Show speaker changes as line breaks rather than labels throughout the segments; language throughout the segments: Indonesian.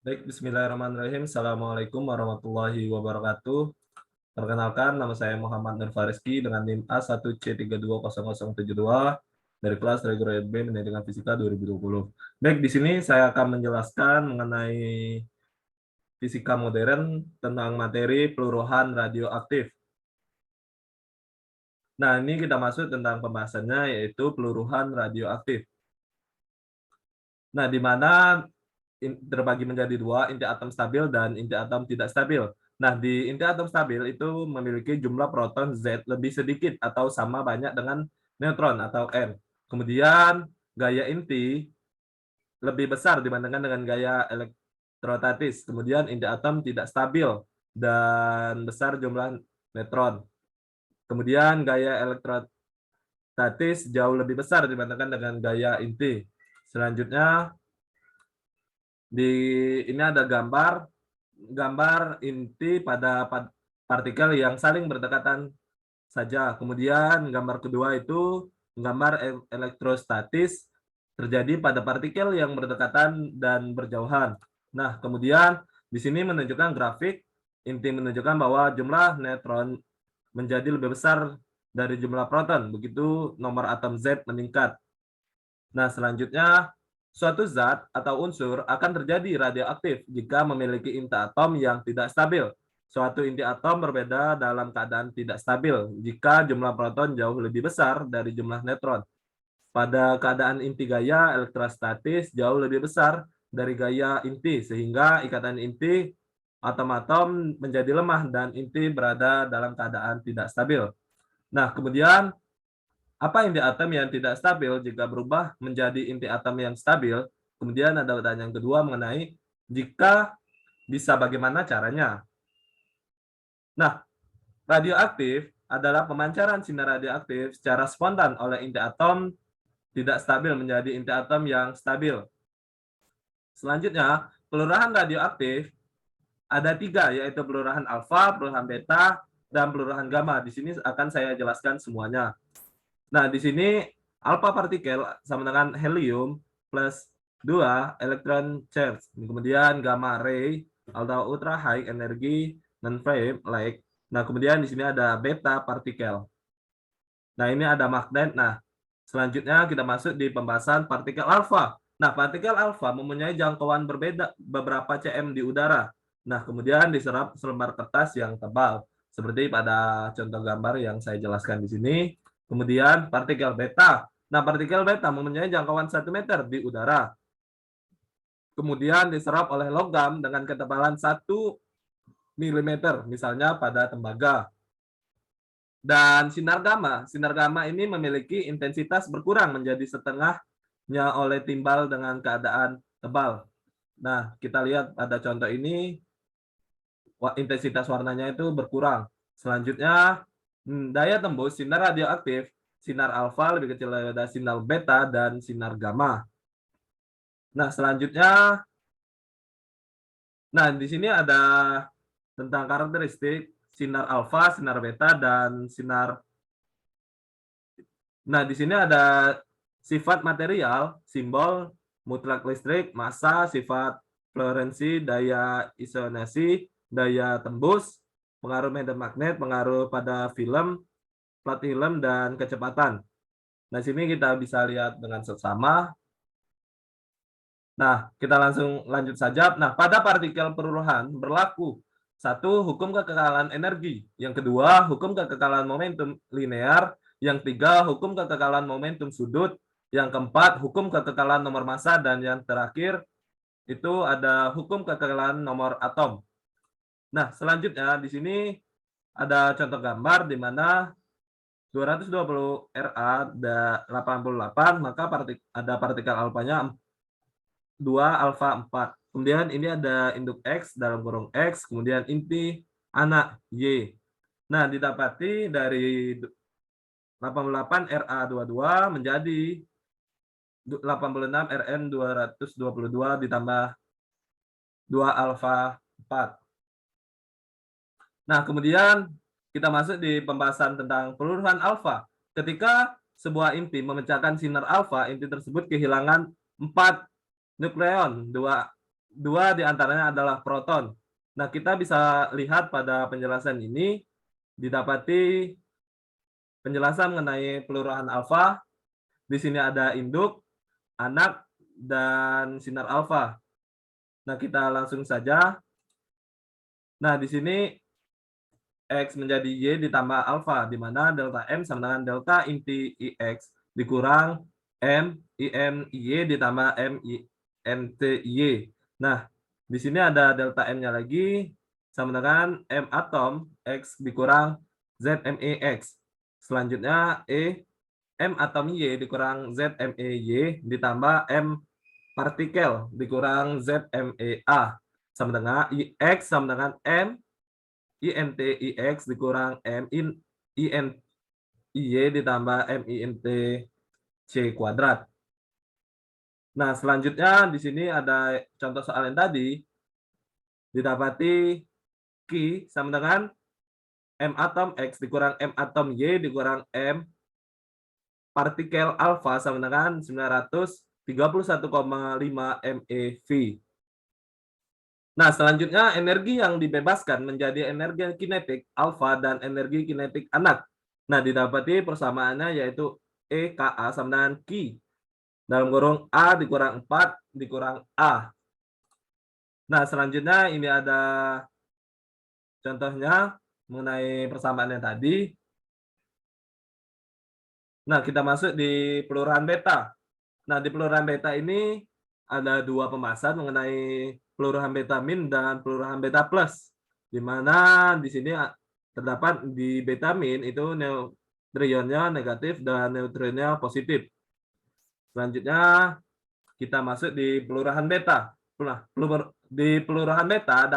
Baik, bismillahirrahmanirrahim. Assalamualaikum warahmatullahi wabarakatuh. Perkenalkan, nama saya Muhammad Nur Fariski dengan NIM A1C320072 dari kelas reguler B Pendidikan Fisika 2020. Baik, di sini saya akan menjelaskan mengenai fisika modern tentang materi peluruhan radioaktif. Nah, ini kita masuk tentang pembahasannya yaitu peluruhan radioaktif. Nah, di mana terbagi menjadi dua, inti atom stabil dan inti atom tidak stabil. Nah, di inti atom stabil itu memiliki jumlah proton Z lebih sedikit atau sama banyak dengan neutron atau N. Kemudian gaya inti lebih besar dibandingkan dengan gaya elektrostatis. Kemudian inti atom tidak stabil dan besar jumlah neutron. Kemudian gaya elektrostatis jauh lebih besar dibandingkan dengan gaya inti. Selanjutnya ini ada gambar inti pada partikel yang saling berdekatan saja. Kemudian gambar kedua itu gambar elektrostatis terjadi pada partikel yang berdekatan dan berjauhan. Nah, kemudian di sini menunjukkan grafik inti menunjukkan bahwa jumlah neutron menjadi lebih besar dari jumlah proton. Begitu nomor atom Z meningkat. Nah, selanjutnya suatu zat atau unsur akan terjadi radioaktif jika memiliki inti atom yang tidak stabil. Suatu inti atom berbeda dalam keadaan tidak stabil jika jumlah proton jauh lebih besar dari jumlah neutron. Pada keadaan inti gaya elektrostatis jauh lebih besar dari gaya inti, sehingga ikatan inti atom-atom menjadi lemah dan inti berada dalam keadaan tidak stabil. Nah, kemudian apa inti atom yang tidak stabil jika berubah menjadi inti atom yang stabil? Kemudian ada pertanyaan kedua mengenai jika bisa bagaimana caranya? Nah, radioaktif adalah pemancaran sinar radioaktif secara spontan oleh inti atom tidak stabil menjadi inti atom yang stabil. Selanjutnya, pelurahan radioaktif ada tiga, yaitu pelurahan alfa, pelurahan beta, dan pelurahan gamma. Di sini akan saya jelaskan semuanya. Nah, di sini alpha partikel sama dengan helium plus 2 elektron charge. Kemudian gamma ray atau ultra high energy non flame light. Nah, kemudian di sini ada beta partikel. Nah, ini ada magnet. Nah, selanjutnya kita masuk di pembahasan partikel alfa. Nah, partikel alfa mempunyai jangkauan berbeda beberapa cm di udara. Nah, kemudian diserap selembar kertas yang tebal seperti pada contoh gambar yang saya jelaskan di sini. Kemudian partikel beta. Nah, partikel beta mempunyai jangkauan 1 meter di udara. Kemudian diserap oleh logam dengan ketebalan 1 mm, misalnya pada tembaga. Dan sinar gamma ini memiliki intensitas berkurang menjadi setengahnya oleh timbal dengan keadaan tebal. Nah, kita lihat pada contoh ini, intensitas warnanya itu berkurang. Selanjutnya, daya tembus sinar radioaktif, sinar alfa lebih kecil daripada sinar beta dan sinar gamma. Nah, selanjutnya, nah di sini ada tentang karakteristik sinar alfa, sinar beta, dan sinar. Nah, di sini ada sifat material, simbol, mutlak listrik, massa, sifat fluorensi, daya isonasi, daya tembus, pengaruh medan magnet, pengaruh pada film, plat film, dan kecepatan. Nah, sini kita bisa lihat dengan seksama. Nah, kita langsung lanjut saja. Nah, pada partikel peruruhan berlaku satu, hukum kekekalan energi. Yang kedua, hukum kekekalan momentum linear. Yang tiga, hukum kekekalan momentum sudut. Yang keempat, hukum kekekalan nomor massa. Dan yang terakhir, itu ada hukum kekekalan nomor atom. Nah, selanjutnya di sini ada contoh gambar di mana 220 Ra 88, maka ada partikel alfanya 2 alfa 4. Kemudian ini ada induk X dalam kurung X, kemudian inti anak Y. Nah, didapati dari 88 Ra22 menjadi 86 Rn 222 ditambah 2 alfa 4. Nah, kemudian kita masuk di pembahasan tentang peluruhan alfa. Ketika sebuah inti memecahkan sinar alfa, inti tersebut kehilangan 4 nukleon, 2 dua di antaranya adalah proton. Nah, kita bisa lihat pada penjelasan ini didapati penjelasan mengenai pelurahan alfa. Di sini ada induk, anak, dan sinar alfa. Nah, kita langsung saja. Nah, di sini X menjadi Y ditambah alfa, di mana delta M sama dengan delta inti IX dikurang M IM Y ditambah M INT Y. Nah, di sini ada delta M-nya lagi sama dengan M atom X dikurang Z MEX. Selanjutnya M atom Y dikurang Z MEY ditambah M partikel dikurang Z MEA sama dengan IX sama dengan M INT IX dikurang M IN IY ditambah M INT C kuadrat. Nah, selanjutnya di sini ada contoh soal yang tadi, didapati Q sama dengan M atom X dikurang M atom Y dikurang M partikel alfa sama dengan 931,5 MeV. Nah, selanjutnya energi yang dibebaskan menjadi energi kinetik alfa dan energi kinetik anak. Nah, didapati persamaannya yaitu EKA sama dengan Q. Dalam kurung A dikurang 4 dikurang A. Nah, selanjutnya ini ada contohnya mengenai persamaan yang tadi. Nah, kita masuk di pelurahan beta. Nah, di pelurahan beta ini ada dua pembahasan mengenai pelurahan beta min dan pelurahan beta plus. Di mana di sini terdapat di beta min itu neutronnya negatif dan neutronnya positif. Selanjutnya kita masuk di pelurahan beta. Nah, di pelurahan beta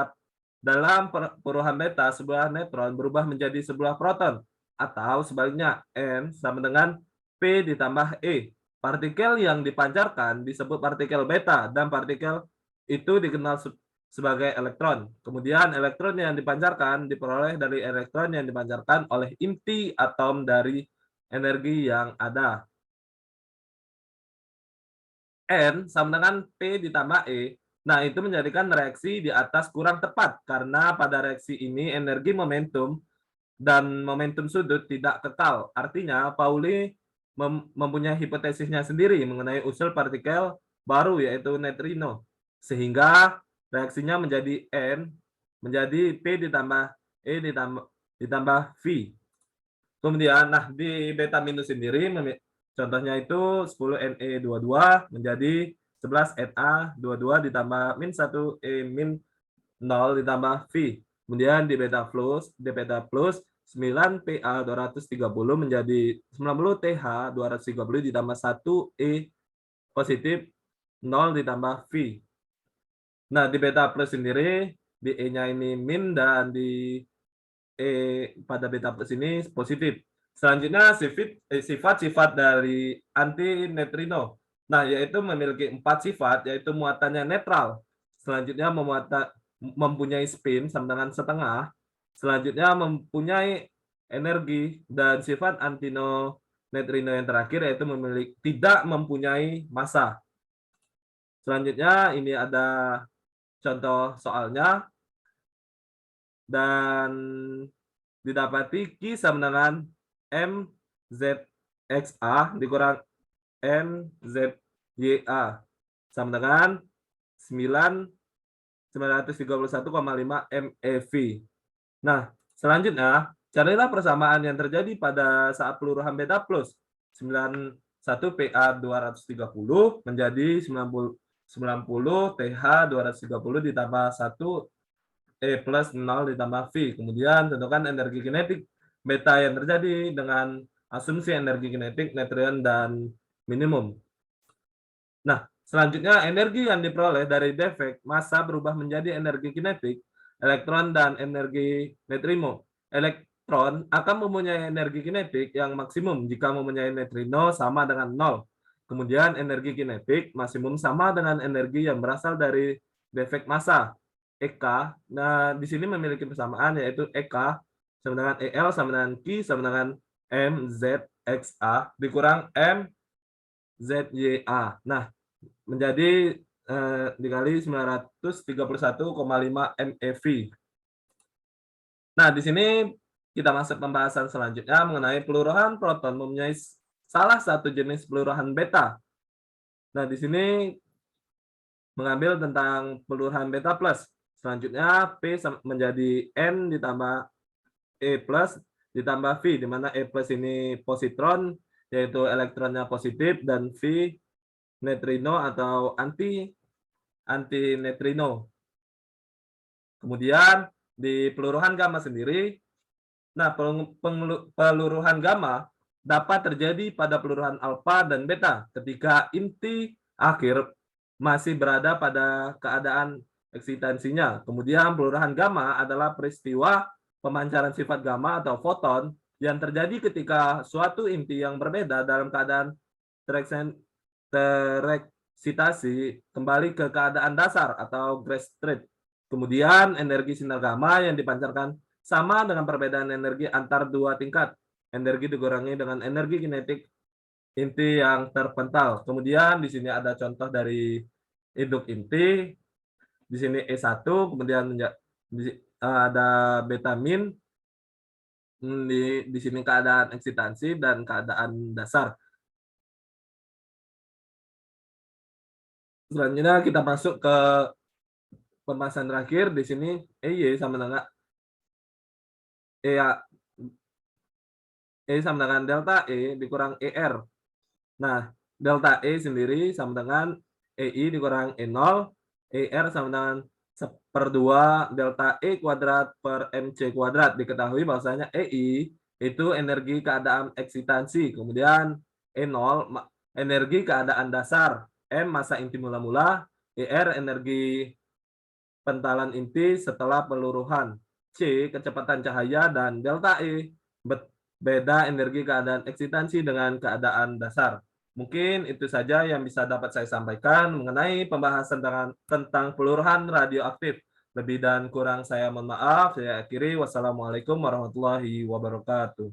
dalam pelurahan beta sebuah neutron berubah menjadi sebuah proton atau sebaliknya N sama dengan P ditambah E. Partikel yang dipancarkan disebut partikel beta dan partikel itu dikenal sebagai elektron. Kemudian elektron yang dipancarkan diperoleh dari elektron yang dipancarkan oleh inti atom dari energi yang ada. N sama dengan P ditambah E. Nah, itu menjadikan reaksi di atas kurang tepat karena pada reaksi ini energi momentum dan momentum sudut tidak kekal. Artinya, Pauli mempunyai hipotesisnya sendiri mengenai usul partikel baru yaitu neutrino. Sehingga reaksinya menjadi N menjadi P ditambah E ditambah V. Kemudian, nah di beta minus sendiri, contohnya itu 10 Ne22 menjadi 11 Na22 ditambah min 1 E min 0 ditambah V. Kemudian di beta plus 9 Pa 230 menjadi 90 Th 230 ditambah 1 E positif 0 ditambah V. Nah, di beta plus sendiri, di E-nya ini min dan di pada beta plus ini positif. Selanjutnya sifat-sifat dari anti neutrino. Nah, yaitu memiliki 4 sifat, yaitu muatannya netral. Selanjutnya mempunyai spin sama dengan setengah. Selanjutnya mempunyai energi dan sifat anti neutrino yang terakhir yaitu tidak mempunyai massa. Selanjutnya ini ada contoh soalnya. Dan didapati Q sama dengan MZXA dikurang MZYA sama dengan 931,5 MeV. Nah, selanjutnya carilah persamaan yang terjadi pada saat pelurahan beta plus 91 Pa 230 menjadi 90 Th 230 ditambah 1 E plus 0 ditambah V. Kemudian tentukan energi kinetik beta yang terjadi dengan asumsi energi kinetik neutron dan minimum. Nah, selanjutnya energi yang diperoleh dari defek massa berubah menjadi energi kinetik elektron dan energi neutrino. Elektron akan mempunyai energi kinetik yang maksimum jika mempunyai neutrino sama dengan 0. Kemudian energi kinetik maksimum sama dengan energi yang berasal dari defek massa. EK, nah di sini memiliki persamaan yaitu EK sama dengan EL sama dengan Q sama dengan MZXA dikurang MZYA. Nah, menjadi dikali 931,5 MeV. Nah, di sini kita masuk pembahasan selanjutnya mengenai peluruhan proton mempunyai salah satu jenis peluruhan beta. Nah, di sini mengambil tentang peluruhan beta plus. Selanjutnya P menjadi N ditambah E plus ditambah V, di mana E plus ini positron, yaitu elektronnya positif, dan V neutrino atau anti neutrino. Kemudian di peluruhan gamma sendiri, nah peluruhan gamma dapat terjadi pada peluruhan alfa dan beta ketika inti akhir masih berada pada keadaan eksitansinya. Kemudian peluruhan gamma adalah peristiwa pemancaran sifat gamma atau foton yang terjadi ketika suatu inti yang berbeda dalam keadaan tereksitasi kembali ke keadaan dasar atau gray state. Kemudian energi sinar gamma yang dipancarkan sama dengan perbedaan energi antar dua tingkat. Energi dikurangi dengan energi kinetik inti yang terpental. Kemudian di sini ada contoh dari induk inti. Di sini E1, kemudian ada beta min. Di sini keadaan eksitansi dan keadaan dasar. Selanjutnya kita masuk ke pembahasan terakhir. Di sini EY sama dengan E sama dengan delta E dikurang ER. Nah, delta E sendiri sama dengan EI dikurang E0, ER sama dengan 1/2 delta E kuadrat per MC kuadrat. Diketahui bahwasanya EI itu energi keadaan eksitansi, kemudian E0 energi keadaan dasar, M massa inti mula-mula, ER energi pentalan inti setelah peluruhan, C kecepatan cahaya, dan delta E beda energi keadaan eksitansi dengan keadaan dasar. Mungkin itu saja yang bisa dapat saya sampaikan mengenai pembahasan tentang peluruhan radioaktif. Lebih dan kurang saya mohon maaf. Saya akhiri. Wassalamualaikum warahmatullahi wabarakatuh.